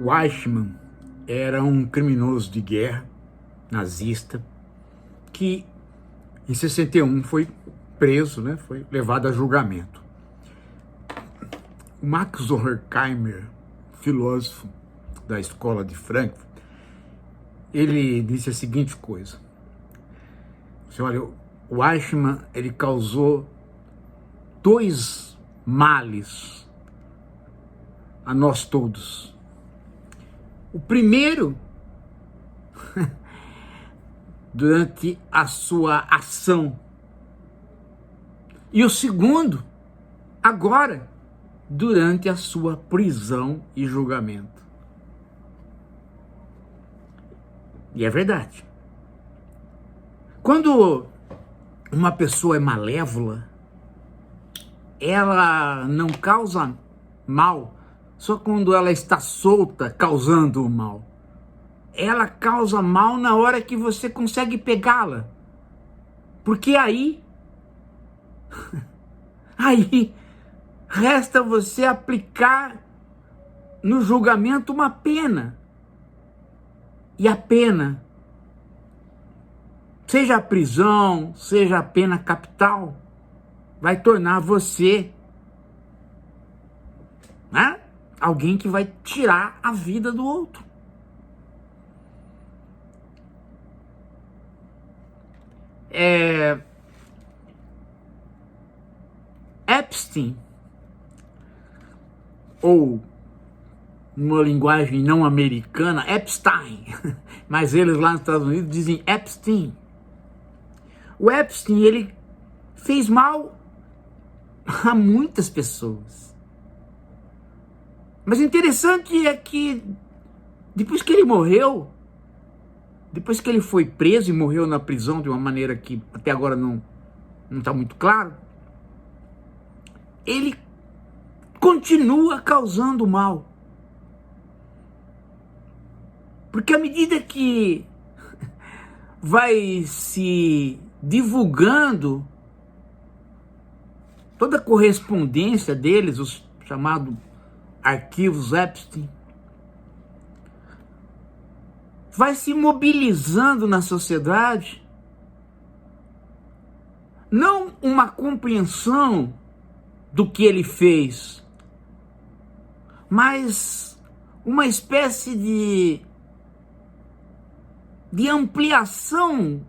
O Eichmann era um criminoso de guerra nazista que em 61 foi preso, né? Foi levado a julgamento. O Max Horkheimer, filósofo da escola de Frankfurt, ele disse a seguinte coisa: olha, o Eichmann, ele causou dois males a nós todos. O primeiro, durante a sua ação, e o segundo, agora, durante a sua prisão e julgamento. E é verdade. Quando uma pessoa é malévola, ela não causa mal só quando ela está solta causando o mal. Ela causa mal na hora que você consegue pegá-la. Porque aí resta você aplicar no julgamento uma pena. E a pena, seja a prisão, seja a pena capital, vai tornar você, né, alguém que vai tirar a vida do outro. Epstein, ou numa linguagem não americana, Epstein, mas eles lá nos Estados Unidos dizem Epstein. O Epstein, ele fez mal a muitas pessoas. Mas o interessante é que depois que ele morreu, depois que ele foi preso e morreu na prisão de uma maneira que até agora não está muito claro, ele continua causando mal. Porque à medida que vai se divulgando toda a correspondência deles, os chamados arquivos Epstein, vai se mobilizando na sociedade não uma compreensão do que ele fez, mas uma espécie de ampliação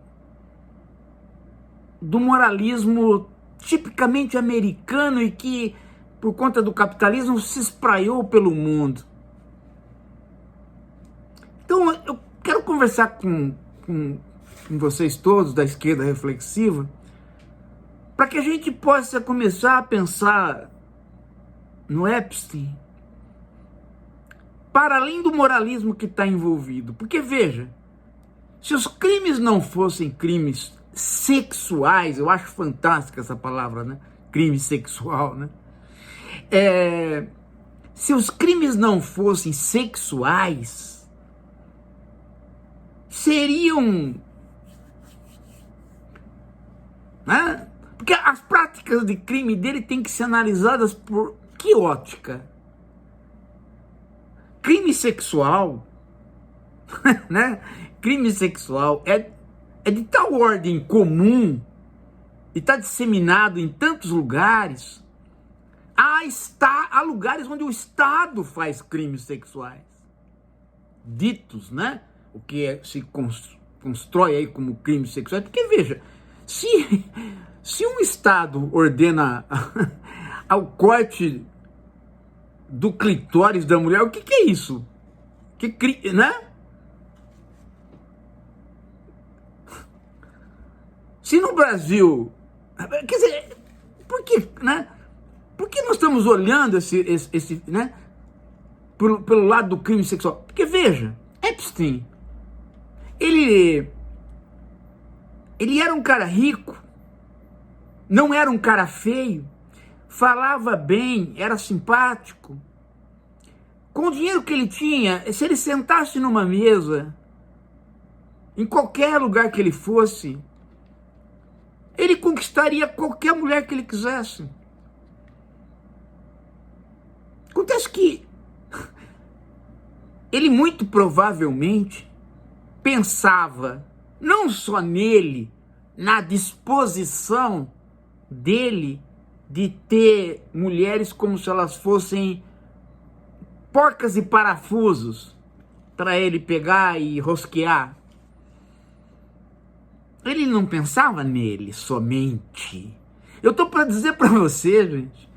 do moralismo tipicamente americano e que, por conta do capitalismo, se espraiou pelo mundo. Então, eu quero conversar com vocês todos da esquerda reflexiva para que a gente possa começar a pensar no Epstein para além do moralismo que está envolvido. Porque, veja, se os crimes não fossem crimes sexuais, eu acho fantástica essa palavra, né? Crime sexual, né? Se os crimes não fossem sexuais, seriam, né? Porque as práticas de crime dele têm que ser analisadas por que ótica? Crime sexual, né? Crime sexual é de tal ordem comum e está disseminado em tantos lugares. Há lugares onde o Estado faz crimes sexuais, ditos, né? O que se constrói aí como crimes sexuais. Porque, veja, se um Estado ordena ao corte do clitóris da mulher, o que é isso? Né? Se no Brasil, quer dizer, por que, né? Por que nós estamos olhando esse né? Pelo lado do crime sexual? Porque, veja, Epstein, ele era um cara rico, não era um cara feio, falava bem, era simpático. Com o dinheiro que ele tinha, se ele sentasse numa mesa, em qualquer lugar que ele fosse, ele conquistaria qualquer mulher que ele quisesse. Acontece que ele muito provavelmente pensava não só nele, na disposição dele de ter mulheres como se elas fossem porcas e parafusos para ele pegar e rosquear. Ele não pensava nele somente. Eu estou para dizer para você, gente,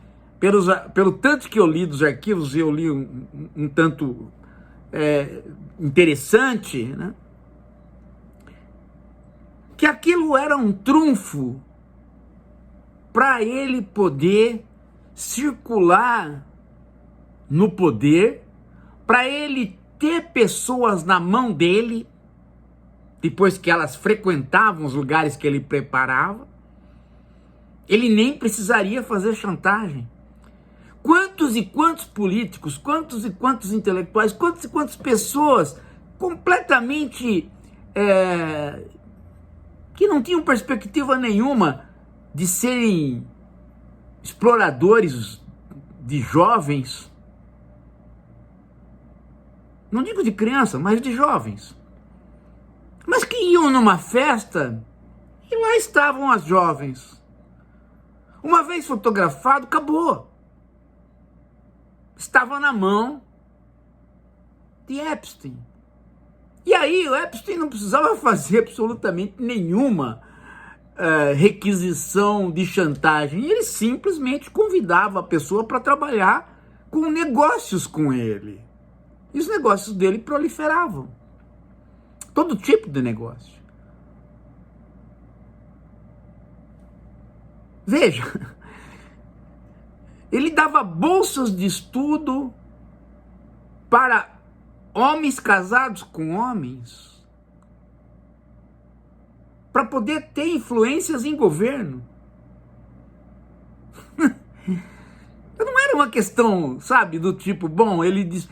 pelo tanto que eu li dos arquivos, eu li um tanto interessante, né? Que aquilo era um trunfo para ele poder circular no poder, para ele ter pessoas na mão dele, depois que elas frequentavam os lugares que ele preparava. Ele nem precisaria fazer chantagem. Quantos e quantos políticos, quantos e quantos intelectuais, quantas e quantas pessoas completamente que não tinham perspectiva nenhuma de serem exploradores de jovens, não digo de criança, mas de jovens, mas que iam numa festa e lá estavam as jovens. Uma vez fotografado, acabou. Estava na mão de Epstein. E aí o Epstein não precisava fazer absolutamente nenhuma requisição de chantagem. Ele simplesmente convidava a pessoa para trabalhar com negócios com ele. E os negócios dele proliferavam. Todo tipo de negócio. Veja, ele dava bolsas de estudo para homens casados com homens, para poder ter influências em governo. Não era uma questão, sabe, do tipo, bom, ele diz,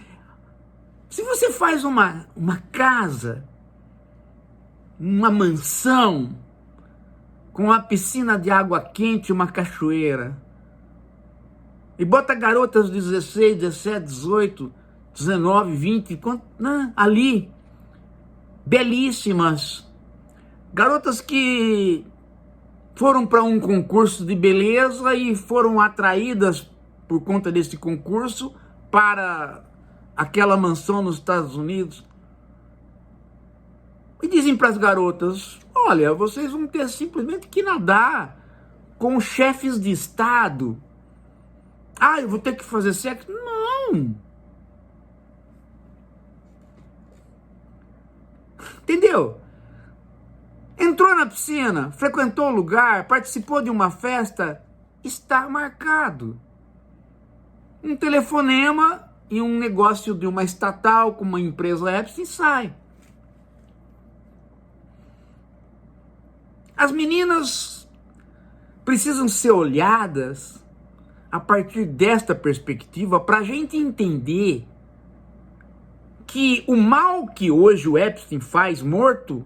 se você faz uma casa, uma mansão, com uma piscina de água quente, uma cachoeira, e bota garotas de 16, 17, 18, 19, 20, ali, belíssimas, garotas que foram para um concurso de beleza e foram atraídas por conta desse concurso para aquela mansão nos Estados Unidos, e dizem para as garotas, olha, vocês vão ter simplesmente que nadar com chefes de Estado. Ah, eu vou ter que fazer sexo? Não. Entendeu? Entrou na piscina, frequentou o lugar, participou de uma festa, está marcado. Um telefonema e um negócio de uma estatal com uma empresa Epstein sai. As meninas precisam ser olhadas a partir desta perspectiva para a gente entender que o mal que hoje o Epstein faz morto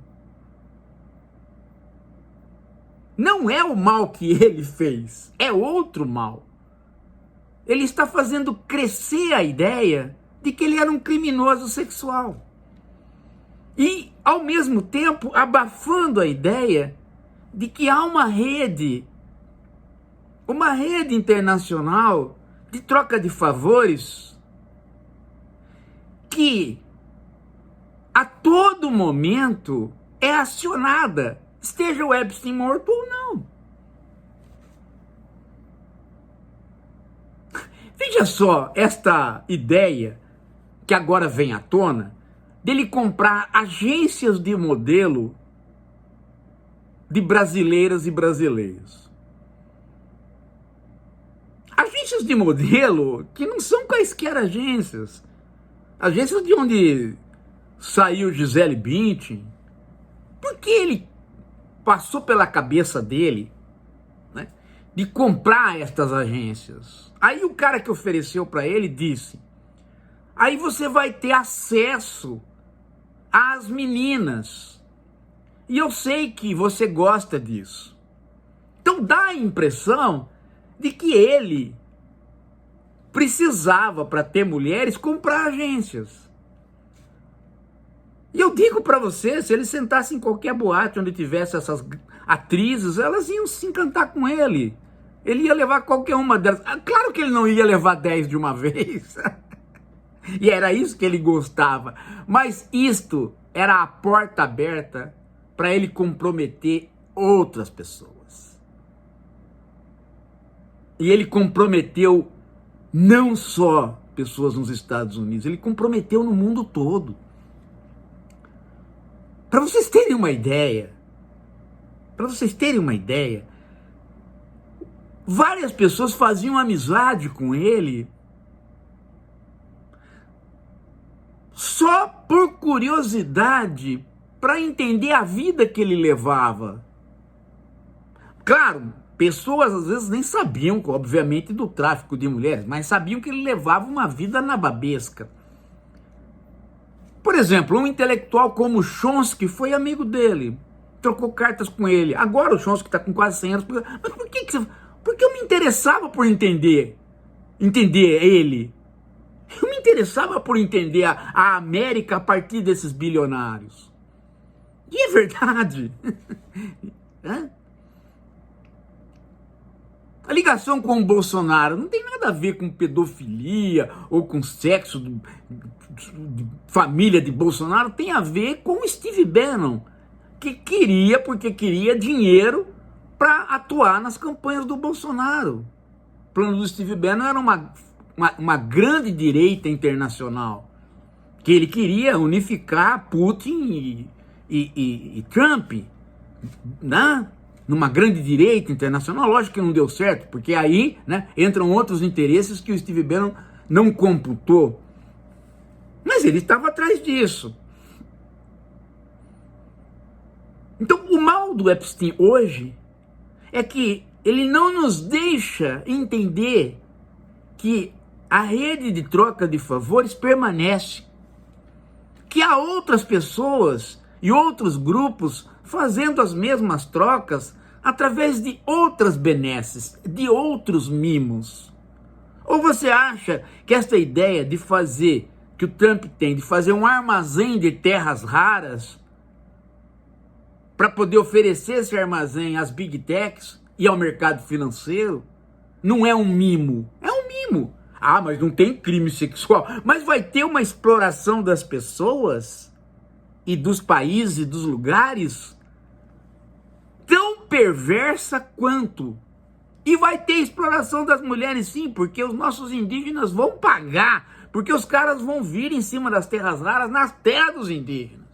não é o mal que ele fez, é outro mal. Ele está fazendo crescer a ideia de que ele era um criminoso sexual. E, ao mesmo tempo, abafando a ideia de que há uma rede internacional de troca de favores que a todo momento é acionada, esteja o Epstein morto ou não. Veja só esta ideia que agora vem à tona dele comprar agências de modelo de brasileiras e brasileiros. Agências de modelo que não são quaisquer agências. Agências de onde saiu Gisele Bündchen. Porque ele passou pela cabeça dele, né, de comprar estas agências. Aí o cara que ofereceu para ele disse, aí você vai ter acesso às meninas. E eu sei que você gosta disso. Então dá a impressão de que ele precisava, para ter mulheres, comprar agências. E eu digo para você, se ele sentasse em qualquer boate onde tivesse essas atrizes, elas iam se encantar com ele. Ele ia levar qualquer uma delas. Claro que ele não ia levar 10 de uma vez. E era isso que ele gostava. Mas isto era a porta aberta para ele comprometer outras pessoas. E ele comprometeu não só pessoas nos Estados Unidos, ele comprometeu no mundo todo. Para vocês terem uma ideia, várias pessoas faziam amizade com ele só por curiosidade, para entender a vida que ele levava. Claro, pessoas às vezes nem sabiam, obviamente, do tráfico de mulheres, mas sabiam que ele levava uma vida nababesca. Por exemplo, um intelectual como Chomsky foi amigo dele, trocou cartas com ele. Agora o Chomsky está com quase 100 anos. Mas porque eu me interessava por entender ele. Eu me interessava por entender a América a partir desses bilionários. E é verdade. A ligação com o Bolsonaro não tem nada a ver com pedofilia ou com sexo de família de Bolsonaro, tem a ver com o Steve Bannon, que porque queria dinheiro para atuar nas campanhas do Bolsonaro. O plano do Steve Bannon era uma grande direita internacional, que ele queria unificar Putin e Trump, né? Numa grande direita internacional. Lógico que não deu certo, porque aí, né, entram outros interesses que o Steve Bannon não computou. Mas ele estava atrás disso. Então, o mal do Epstein hoje é que ele não nos deixa entender que a rede de troca de favores permanece, que há outras pessoas e outros grupos fazendo as mesmas trocas através de outras benesses, de outros mimos. Ou você acha que essa ideia de fazer, que o Trump tem, de fazer um armazém de terras raras para poder oferecer esse armazém às big techs e ao mercado financeiro, não é um mimo? É um mimo. Ah, mas não tem crime sexual. Mas vai ter uma exploração das pessoas e dos países e dos lugares tão perversa quanto. E vai ter exploração das mulheres, sim, porque os nossos indígenas vão pagar, porque os caras vão vir em cima das terras raras, nas terras dos indígenas.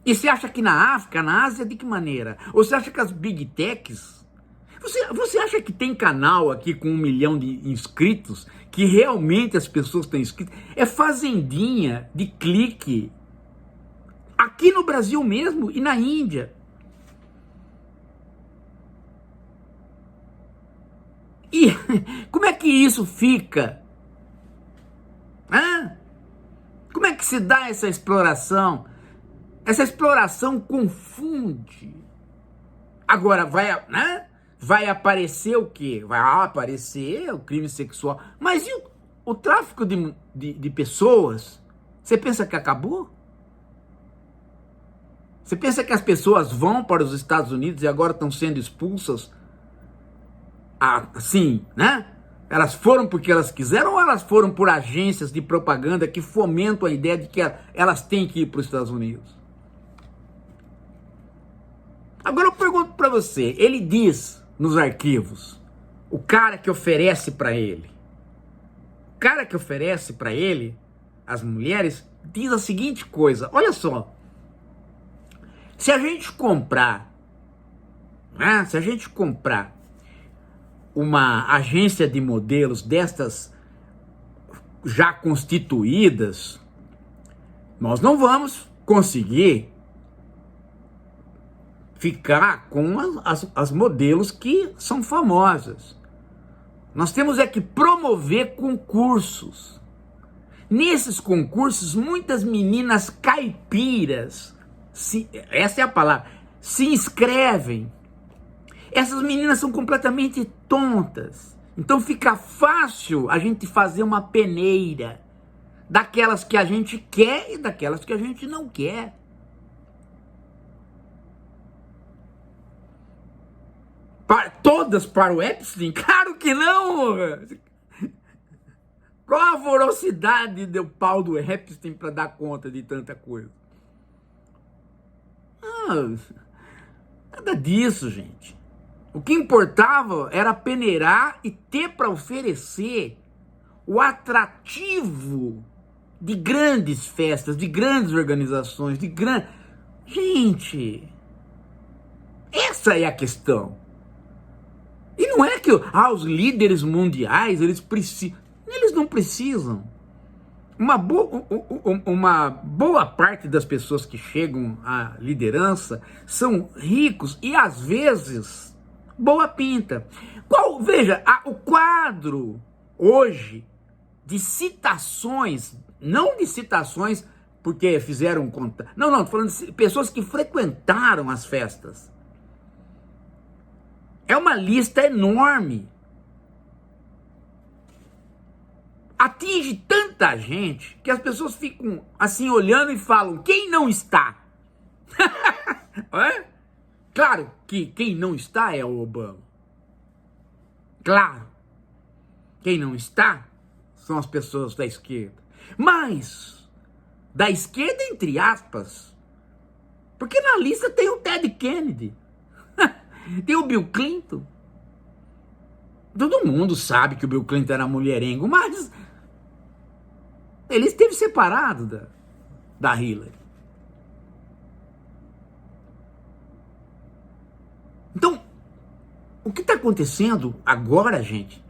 E você acha que na África, na Ásia, de que maneira? Ou você acha que as big techs... Você acha que tem canal aqui com 1 milhão de inscritos, que realmente as pessoas estão inscritas? É fazendinha de clique. Aqui no Brasil mesmo e na Índia. E como é que isso fica? Como é que se dá essa exploração? Essa exploração confunde. Agora vai aparecer o quê? Vai aparecer o crime sexual. Mas e o tráfico de pessoas? Você pensa que acabou? Você pensa que as pessoas vão para os Estados Unidos e agora estão sendo expulsas? Assim, né? Elas foram porque elas quiseram ou elas foram por agências de propaganda que fomentam a ideia de que elas têm que ir para os Estados Unidos? Agora eu pergunto para você, ele diz nos arquivos, o cara que oferece para ele, as mulheres, diz a seguinte coisa, olha só, se a gente comprar uma agência de modelos destas já constituídas, nós não vamos conseguir ficar com as modelos que são famosas. Nós temos que promover concursos. Nesses concursos, muitas meninas caipiras, essa é a palavra, se inscrevem. Essas meninas são completamente tontas, Então fica fácil a gente fazer uma peneira daquelas que a gente quer e daquelas que a gente não quer. Todas para o Epstein? Claro que não! Qual a voracidade do pau do Epstein para dar conta de tanta coisa? Nada disso, gente. O que importava era peneirar e ter para oferecer o atrativo de grandes festas, de grandes organizações, de grandes... Gente, essa é a questão. E não é que os líderes mundiais, eles não precisam. Uma boa parte das pessoas que chegam à liderança são ricos e, às vezes, boa pinta. Veja, o quadro hoje de citações, não de citações porque fizeram conta. Não, estou falando de pessoas que frequentaram as festas. É uma lista enorme. Atinge tanta gente que as pessoas ficam assim olhando e falam: quem não está? É? Claro que quem não está é o Obama. Claro. Quem não está são as pessoas da esquerda. Mas, da esquerda entre aspas, porque na lista tem o Ted Kennedy, tem o Bill Clinton. Todo mundo sabe que o Bill Clinton era mulherengo, mas ele esteve separado da Hillary. Então, o que está acontecendo agora, gente,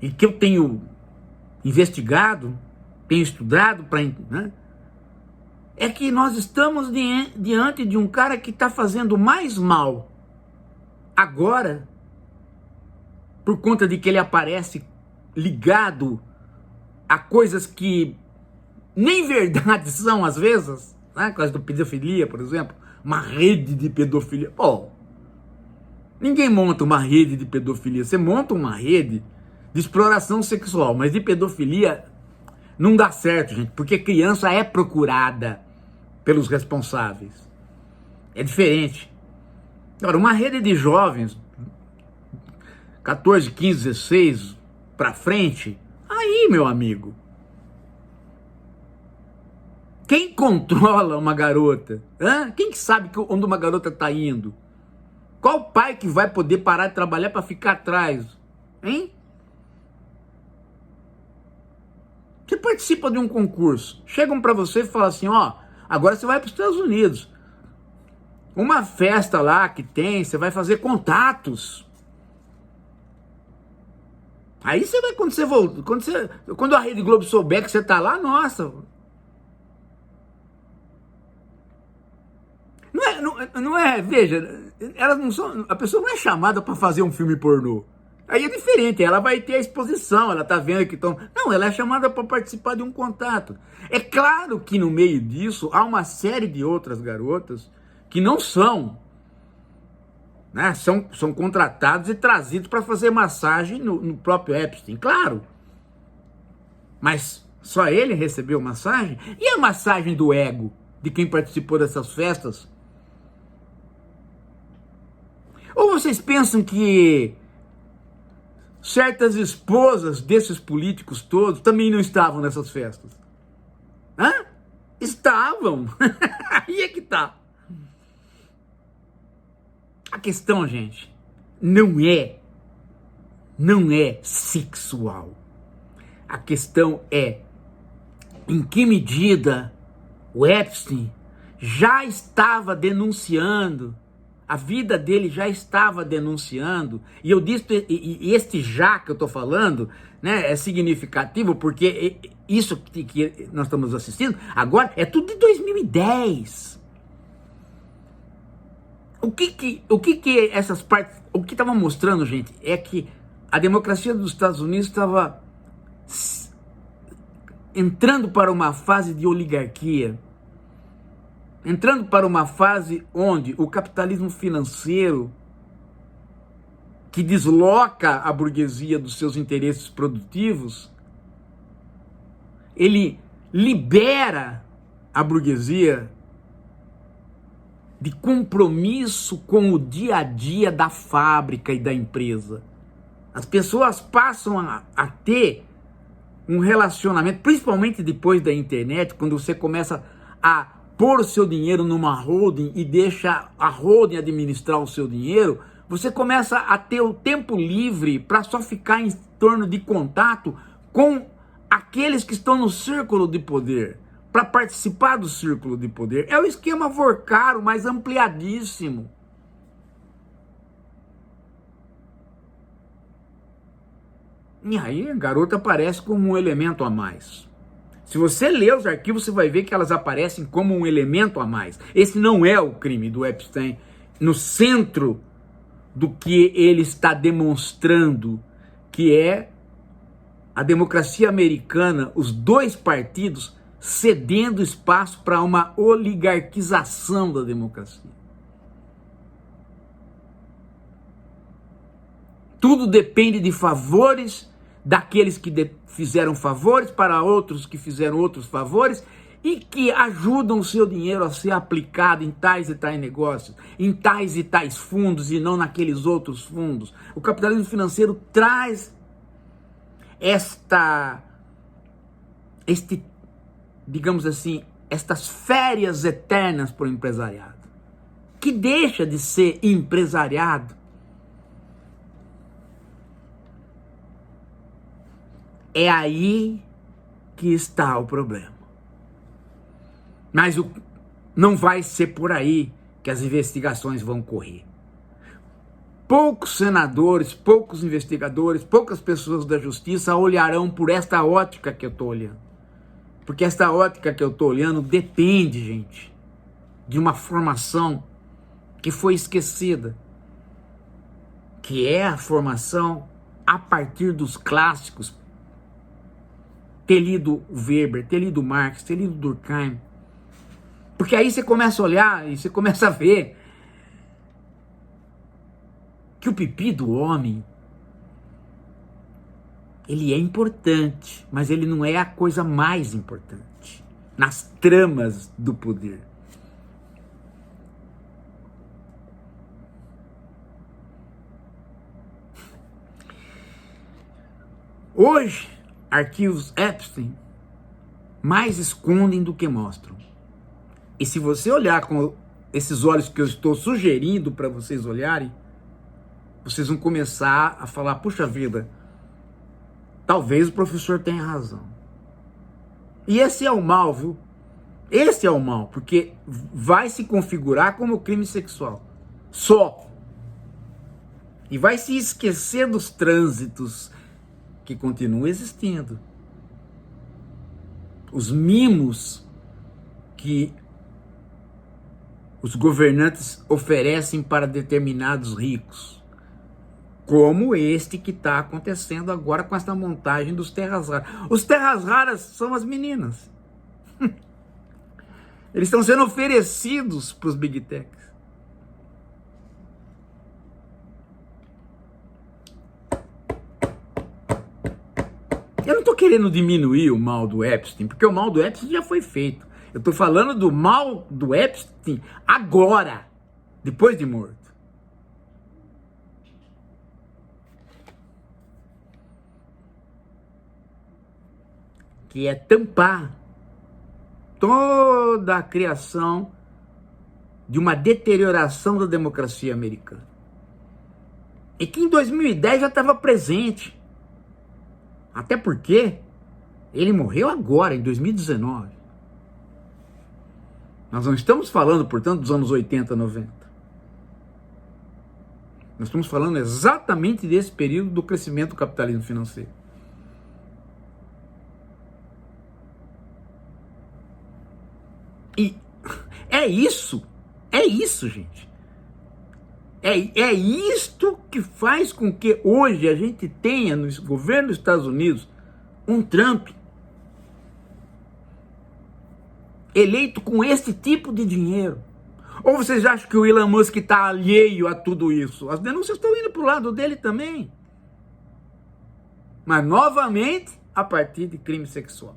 e que eu tenho investigado, tenho estudado, né, é que nós estamos diante de um cara que está fazendo mais mal agora, por conta de que ele aparece ligado a coisas que nem verdade são às vezes, né? Por causa da pedofilia, por exemplo, uma rede de pedofilia. Pô, ninguém monta uma rede de pedofilia, você monta uma rede de exploração sexual, mas de pedofilia não dá certo, gente, porque criança é procurada pelos responsáveis. É diferente. Agora, uma rede de jovens, 14, 15, 16 para frente, aí, meu amigo, quem controla uma garota? Quem que sabe onde uma garota está indo? Qual pai que vai poder parar de trabalhar para ficar atrás? Hein? Você participa de um concurso, chegam para você e falam assim, agora você vai para os Estados Unidos. Uma festa lá que tem, você vai fazer contatos. Aí você vai, quando você volta, quando a Rede Globo souber que você está lá, nossa. Não é, veja, elas não são, a pessoa não é chamada para fazer um filme pornô. Aí é diferente, ela vai ter a exposição, ela tá vendo que estão... Não, ela é chamada para participar de um contato. É claro que no meio disso há uma série de outras garotas que não são, né, são contratados e trazidos para fazer massagem no próprio Epstein, claro. Mas só ele recebeu massagem? E a massagem do ego de quem participou dessas festas? Ou vocês pensam que certas esposas desses políticos todos também não estavam nessas festas? Estavam. Aí é que tá. A questão, gente, não é sexual. A questão é em que medida o Epstein já estava denunciando, a vida dele já estava denunciando, e eu disse, e este já que eu estou falando, né, é significativo, porque isso que nós estamos assistindo agora é tudo de 2010. O que essas partes, o que estava mostrando, gente, é que a democracia dos Estados Unidos estava entrando para uma fase de oligarquia, entrando para uma fase onde o capitalismo financeiro que desloca a burguesia dos seus interesses produtivos, ele libera a burguesia de compromisso com o dia a dia da fábrica e da empresa. As pessoas passam a ter um relacionamento, principalmente depois da internet, quando você começa a pôr o seu dinheiro numa holding e deixa a holding administrar o seu dinheiro, você começa a ter o tempo livre para só ficar em torno de contato com aqueles que estão no círculo de poder, para participar do círculo de poder. É o esquema Vorcaro, mas ampliadíssimo. E aí a garota aparece como um elemento a mais. Se você ler os arquivos, você vai ver que elas aparecem como um elemento a mais. Esse não é o crime do Epstein. No centro do que ele está demonstrando, que é a democracia americana, os dois partidos cedendo espaço para uma oligarquização da democracia. Tudo depende de favores daqueles que fizeram favores para outros que fizeram outros favores e que ajudam o seu dinheiro a ser aplicado em tais e tais negócios, em tais e tais fundos e não naqueles outros fundos. O capitalismo financeiro traz digamos assim, estas férias eternas para o empresariado, que deixa de ser empresariado. É aí que está o problema. Mas não vai ser por aí que as investigações vão correr. Poucos senadores, poucos investigadores, poucas pessoas da justiça olharão por esta ótica que eu estou olhando. Porque esta ótica que eu estou olhando depende, gente, de uma formação que foi esquecida, que é a formação a partir dos clássicos. Ter lido Weber, ter lido Marx, ter lido Durkheim. Porque aí você começa a olhar e você começa a ver que o pipi do homem, ele é importante, mas ele não é a coisa mais importante nas tramas do poder. Hoje, arquivos Epstein mais escondem do que mostram. E se você olhar com esses olhos que eu estou sugerindo para vocês olharem, vocês vão começar a falar, puxa vida, talvez o professor tenha razão. E esse é o mal, viu? Esse é o mal, porque vai se configurar como crime sexual. Só. E vai se esquecer dos trânsitos que continuam existindo. Os mimos que os governantes oferecem para determinados ricos. Como este que está acontecendo agora com essa montagem dos terras raras. Os terras raras são as meninas. Eles estão sendo oferecidos para os Big Techs. Eu não estou querendo diminuir o mal do Epstein, porque o mal do Epstein já foi feito. Eu estou falando do mal do Epstein agora, depois de morto. Que é tampar toda a criação de uma deterioração da democracia americana. E que em 2010 já estava presente. Até porque ele morreu agora, em 2019. Nós não estamos falando, portanto, dos anos 80, 90. Nós estamos falando exatamente desse período do crescimento do capitalismo financeiro. E é isso, gente. É isto que faz com que hoje a gente tenha no governo dos Estados Unidos um Trump eleito com esse tipo de dinheiro. Ou vocês acham que o Elon Musk está alheio a tudo isso? As denúncias estão indo para o lado dele também. Mas, novamente, a partir de crime sexual.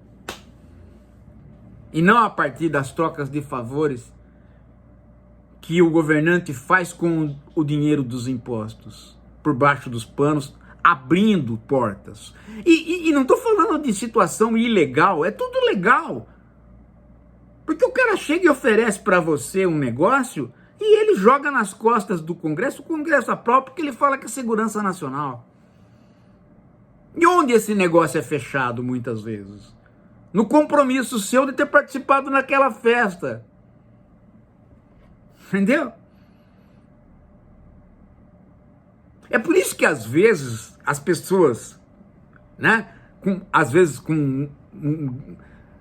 E não a partir das trocas de favores que o governante faz com o dinheiro dos impostos, por baixo dos panos, abrindo portas. E não estou falando de situação ilegal, é tudo legal. Porque o cara chega e oferece para você um negócio e ele joga nas costas do Congresso, o Congresso aprova porque ele fala que é segurança nacional. E onde esse negócio é fechado muitas vezes? No compromisso seu de ter participado naquela festa. Entendeu? É por isso que às vezes as pessoas, né,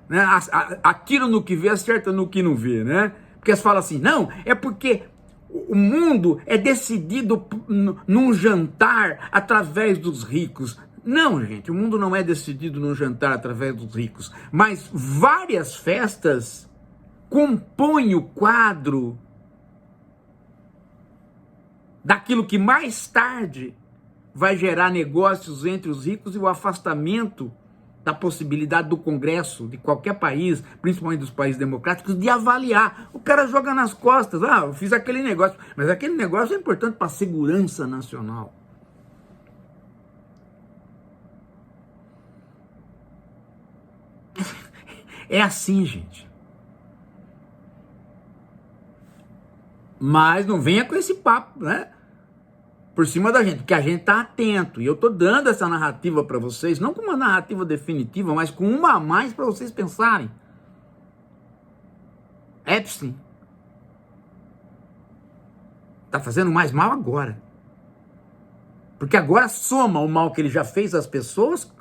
né, atiram no que vê, acertam no que não vê, né? Porque elas falam assim, não, é porque o mundo é decidido num jantar através dos ricos. Não, gente, o mundo não é decidido num jantar através dos ricos, mas várias festas compõem o quadro daquilo que mais tarde vai gerar negócios entre os ricos e o afastamento da possibilidade do Congresso de qualquer país, principalmente dos países democráticos, de avaliar. O cara joga nas costas, eu fiz aquele negócio, mas aquele negócio é importante para a segurança nacional. É assim, gente. Mas não venha com esse papo, né? Por cima da gente, porque a gente tá atento. E eu tô dando essa narrativa para vocês, não com uma narrativa definitiva, mas com uma a mais para vocês pensarem. Epstein tá fazendo mais mal agora. Porque agora soma o mal que ele já fez às pessoas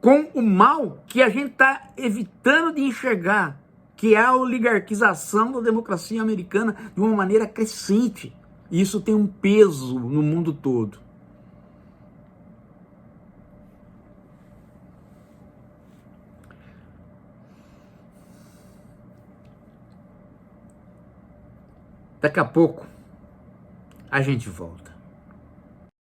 com o mal que a gente tá evitando de enxergar, que é a oligarquização da democracia americana de uma maneira crescente. E isso tem um peso no mundo todo. Daqui a pouco a gente volta.